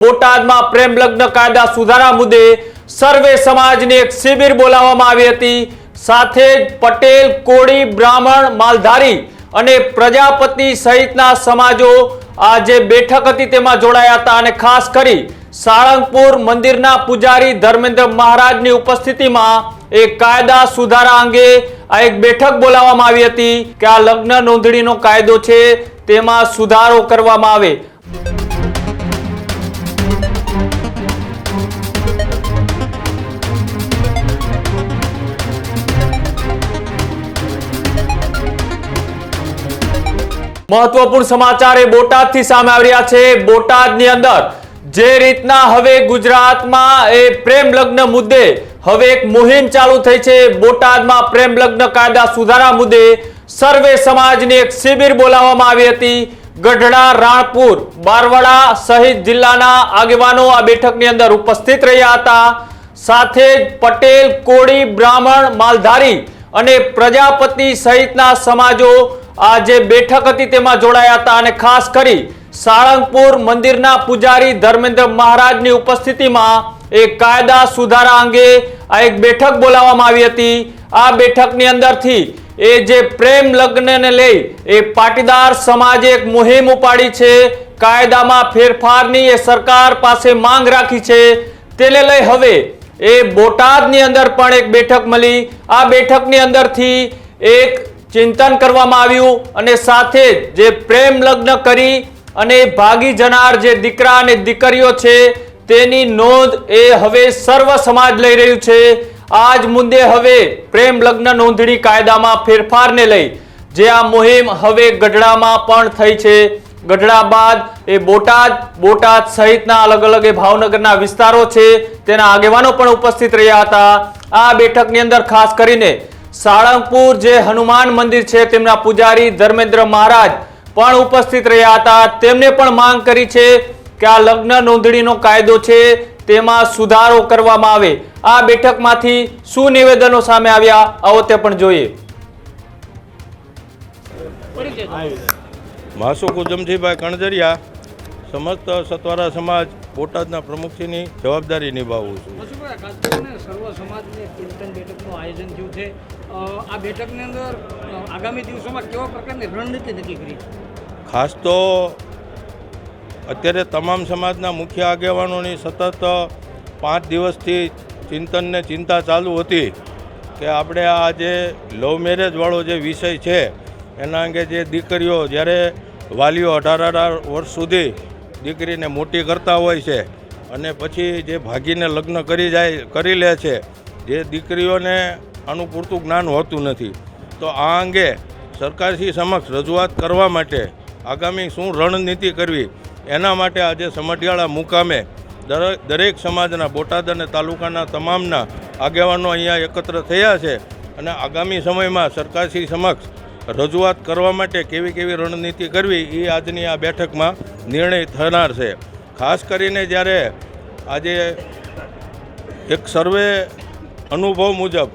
બોટાદમાં પ્રેમ લગ્ન કાયદા સુધારા મુદ્દે સર્વે સમાજની એક શિબિર બોલાવવામાં આવી હતી। સાથે જ પટેલ, કોળી, બ્રાહ્મણ, માલધારી અને પ્રજાપતિ સહિતના સમાજો આ જે બેઠક હતી તેમાં જોડાયા હતા અને ખાસ કરી સાળંગપુર મંદિરના પૂજારી ધર્મેન્દ્ર મહારાજની ઉપસ્થિતિમાં એક કાયદા સુધારા અંગે આ એક બેઠક બોલાવવામાં આવી હતી કે આ લગ્ન નોંધણીનો કાયદો છે તેમાં સુધારો કરવામાં આવે। महत्वपूर्ण समाचार बोटाद थी सामे आवी रह्या छे। बोटादनी अंदर जे रीतना हवे गुजरातमां ए प्रेम लग्न मुद्दे हवे एक मुहिम चालू थई छे। बोटादमां प्रेम लग्न कायदा सुधारा मुद्दे सर्वे समाजनी एक शिबिर बोलाववामां आवी हती। गढ़ड़ा, राणपुर, बारवाड़ा सहित जिल्लाना आगेवानो आ बेठकनी अंदर उपस्थित रह्या हता। साथे पटेल, कोળી, ब्राह्मण, मालधारी अने प्रजापति सहितना समाजो आ जे बेठक हती तेमां जोड़ाया हता अने खास करी साळंगपुर मंदिरना पूजारी धर्मेंद्र महाराजनी उपस्थितिमां एक कायदा सुधारा अंगे आ एक बेठक बोलाववामां आवी हती। आ बेठकनी अंदरथी ए जे प्रेम लग्नने लई ए पाटीदार समाजे एक मुहिम उपाड़ी छे। कायदामां फेरफारनी ए सरकार पासे मांग राखी छे। तेने लई हवे ए बोटादनी अंदर पण एक बेठक मळी। आ बेठकनी अंदरथी एक चिंतन करवामां आव्युं अने साथे जे प्रेम लग्न करी अने भागी जनार जे दीकरा अने दीकरीओ छे तेनी नोंध ए हवे सर्व समाज लई रह्युं छे। आज मुद्दे हवे प्रेम लग्न नोंधणी कायदामां फेरफारने लई जे आ मुहिम हवे गढ़डामां पण थई छे। गढ़ड़ा बाद ए बोटाद सहितना अलग अलग ए भावनगरना विस्तारो छे तेना आगेवानो पण उपस्थित रह्या हता। आ बेठकनी अंदर खास करीने साळंगपुर जे हनुमान मंदिर छे तेमना पूजारी धर्मेंद्र महाराज पण उपस्थित रह्या हता। तेमने पण मांग करी छे के आ लग्न नोंधणीनो कायदो छे तेमां सुधारो करवामां आवे। आ बेठकमांथी शुं निवेदनो सामे आव्या आवो ते पण जोईए। मासु कुजमजीभाई कणजरिया समस्त सतवारा समाज बोटादना प्रमुखश्रीनी जवाबदारी निभावुं छुं। सर्व समाजने कीर्तन बेठकનું આયોજન થયું છે। આ બેઠકની અંદર આગામી દિવસોમાં કેવા પ્રકારની રણનીતિ નક્કી કરી? ખાસ તો અત્યારે તમામ સમાજના મુખ્ય આગેવાનોની સતત 5 દિવસથી ચિંતન ને ચિંતા ચાલુ હતી કે આપણે આ જે લવ મેરેજવાળો જે વિષય છે એના અંગે જે દીકરીઓ જ્યારે વાલીઓ 18 વર્ષ સુધી દીકરીને મોટી કરતા હોય છે અને પછી જે ભાગીને લગ્ન કરી લે છે, જે દીકરીઓને આનું પૂરતું જ્ઞાન હોતું નથી, તો આ અંગે સરકારશ્રી સમક્ષ રજૂઆત કરવા માટે આગામી શું રણનીતિ કરવી એના માટે આજે સમઢિયાળા મુકામે દરેક સમાજના બોટાદ અને તાલુકાના તમામના આગેવાનો અહીંયા એકત્ર થયા છે અને આગામી સમયમાં સરકારશ્રી સમક્ષ રજૂઆત કરવા માટે કેવી રણનીતિ કરવી એ આજની આ બેઠકમાં નિર્ણય થનાર છે। ખાસ કરીને જ્યારે આજે એક સર્વે અનુભવ મુજબ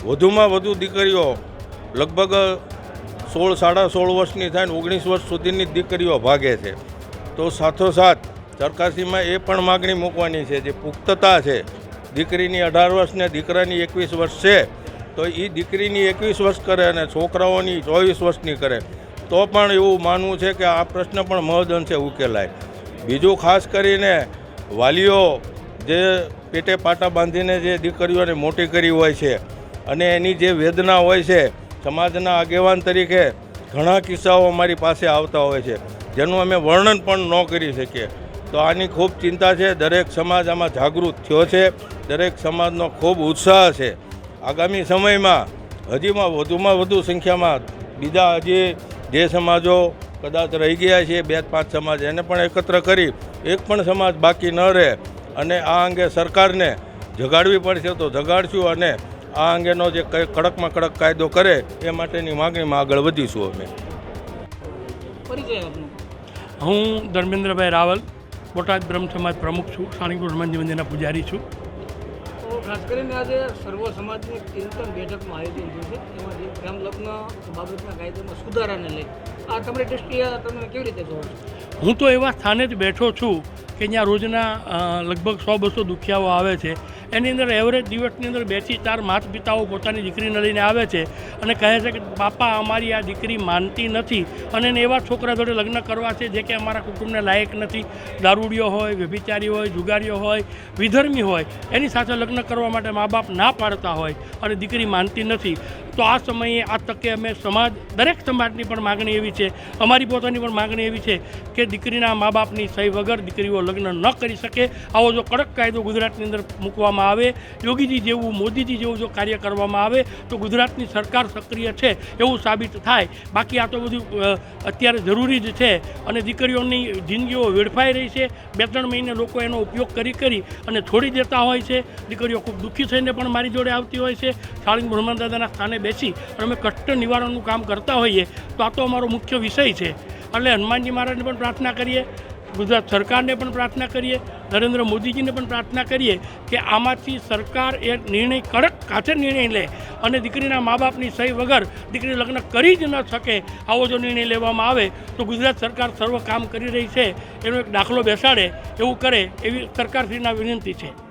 વધુમાં વધુ દીકરીઓ લગભગ 16 સાડા 16 વર્ષની થાય 19 વર્ષ સુધીની દીકરીઓ ભાગે છે, તો સાથોસાથ સરકારશ્રીમાં એ પણ માગણી મૂકવાની છે જે પુખ્તતા છે, દીકરીની 18 વર્ષ ને દીકરાની 21 વર્ષ છે તો એ દીકરીની 21 વર્ષ કરે અને છોકરાઓની 24 વર્ષની કરે તો પણ એવું માનવું છે કે આ પ્રશ્ન પણ મહદઅંશે ઉકેલાય। બીજું ખાસ કરીને વાલીઓ જે પેટે પાટા બાંધીને જે દીકરીઓને મોટી કરી હોય છે અને એની જે વેદના હોય છે, સમાજના આગેવાન તરીકે ઘણા કિસ્સાઓ અમારી પાસે આવતા હોય છે જેનું અમે વર્ણન પણ ન કરી શકીએ। તો આની ખૂબ ચિંતા છે। દરેક સમાજ આમાં જાગૃત થયો છે, દરેક સમાજનો ખૂબ ઉત્સાહ છે। આગામી સમયમાં હજીમાં વધુ સંખ્યામાં બીજા હજી જે સમાજો કદાચ રહી ગયા છે 2-5 સમાજ એને પણ એકત્ર કરી એક પણ સમાજ બાકી ન રહે અને આ અંગે સરકારને જગાડવી પડશે તો જગાડશું અને આ અંગેનો જે કડકમાં કડક કાયદો કરે એ માટેની માગણીમાં આગળ વધીશું અમે। હું ધર્મેન્દ્રભાઈ રાવલ બોટાદ બ્રહ્મ સમાજ પ્રમુખ છું, સાળંગપુર હનુમાનજી મંદિરના પૂજારી છું। ખાસ કરીને આજે સર્વ સમાજની ચિંતન બેઠકનું આયોજન થયું છે, એમાં જે પ્રેમ લગ્ન બાબતના કાયદામાં સુધારાને લઈ આ તમારી દૃષ્ટિએ તમે કેવી રીતે જોવો છો? હું તો એવા સ્થાને જ બેઠો છું કે જ્યાં રોજના લગભગ 100-200 દુખિયાઓ આવે છે. એની અંદર એવરેજ દિવસની અંદર 2 થી 4 માતા પિતાઓ પોતાની દીકરીને લઈને આવે છે અને કહે છે કે બાપા અમારી આ દીકરી માનતી નથી અને એને એવા છોકરા જોડે લગ્ન કરવા છે જે કે અમારા કુટુંબને લાયક નથી, દારૂડિયો હોય, વ્યભિચારી હોય, જુગારીઓ હોય, વિધર્મી હોય, એની સાથે લગ્ન કરવા માટે મા બાપ ના પાડતા હોય અને દીકરી માનતી નથી. તો આ સમયે આ તકે અમે દરેક સમાજની પણ માગણી એવી છે, અમારી પોતાની પણ માગણી એવી છે કે દીકરીના મા બાપની સહી વગર દીકરીઓ લગ્ન ન કરી શકે. આવો જો કડક કાયદો ગુજરાતની અંદર મૂકવામાં આવે, યોગીજી જેવું, મોદીજી જેવું જો કાર્ય કરવામાં આવે તો ગુજરાતની સરકાર સક્રિય છે એવું સાબિત થાય. બાકી આ તો બધું અત્યારે જરૂરી જ છે અને દીકરીઓની જિંદગીઓ વેડફાઈ રહી છે. 2-3 મહિને લોકો એનો ઉપયોગ કરી અને છોડી દેતા હોય છે. દીકરીઓ ખૂબ દુઃખી થઈને પણ મારી જોડે આવતી હોય છે. શાળિંગ બ્રહ્મા દાદાના સ્થાને બેસી અને અમે કષ્ટ નિવારણનું કામ કરતા હોઈએ તો આ તો અમારો મુખ્ય વિષય છે. એટલે હનુમાનજી મહારાજને પણ પ્રાર્થના કરીએ, ગુજરાત સરકારને પણ પ્રાર્થના કરીએ, નરેન્દ્ર મોદીજીને પણ પ્રાર્થના કરીએ કે આમાંથી સરકાર એક નિર્ણય, કડક કાચે નિર્ણય લે અને દીકરીના મા બાપની સહી વગર દીકરી લગ્ન કરી જ ન શકે આવો જો નિર્ણય લેવામાં આવે તો ગુજરાત સરકાર સર્વ કામ કરી રહી છે એનો એક દાખલો બેસાડે એવું કરે એવી સરકારશ્રીના વિનંતી છે.